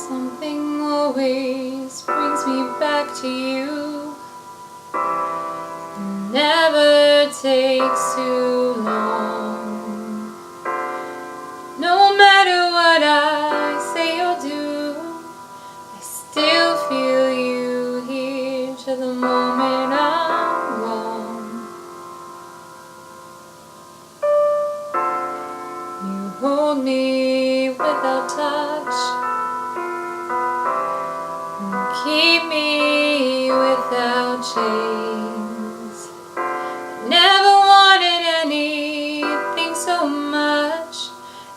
Something always brings me back to you. It never takes too long. No matter what I say or do, I still feel you here till the moment I'm gone. You hold me without touch, keep me without chains. Never wanted anything so much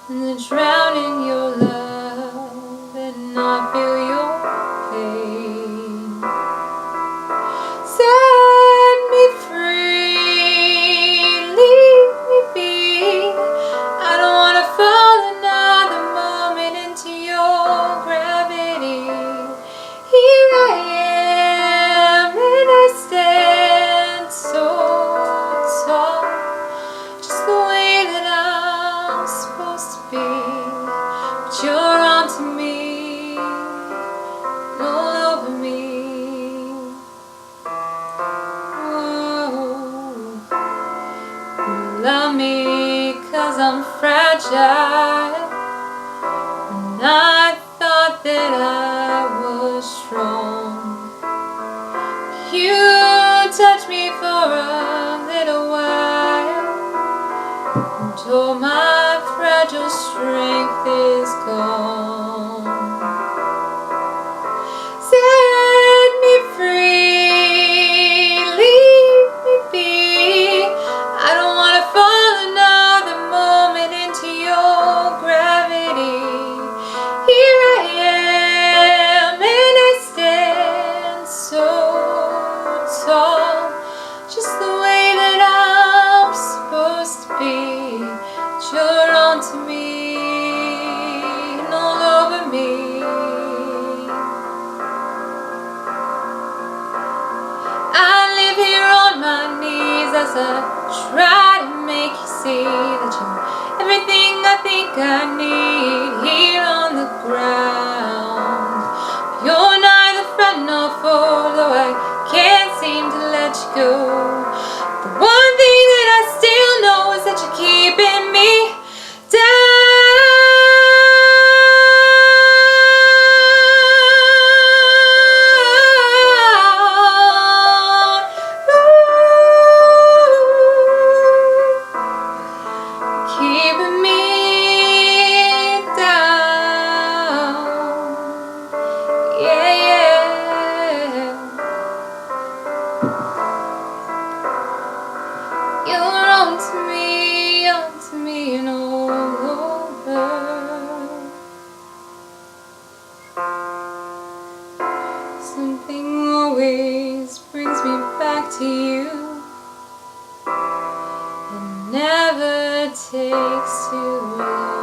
than to drown in your love and not feel your pain. Set me free, leave me be. I don't want to fall another moment into your gravity. Here I am, and I stand so tall, just the way that I'm supposed to be. But you're onto me, and all over me. Oh, you love me 'cause I'm fragile, and I thought that I was strong. You touched me for a little while, until my fragile strength is gone. Set me free, leave me be. I don't want to fall another moment into your gravity. Here I am, and I stand so tall, just the way that I'm supposed to be. But you're onto me, and all over me. I live here on my knees as I try to make you see that you're everything I think I need here on the ground. You're neither friend nor foe, though I can't seem to let you go. The one thing that I still know is that you're keeping me down. Keeping me down, yeah, yeah. You're onto me and all over. Something always brings me back to you. It never takes too long.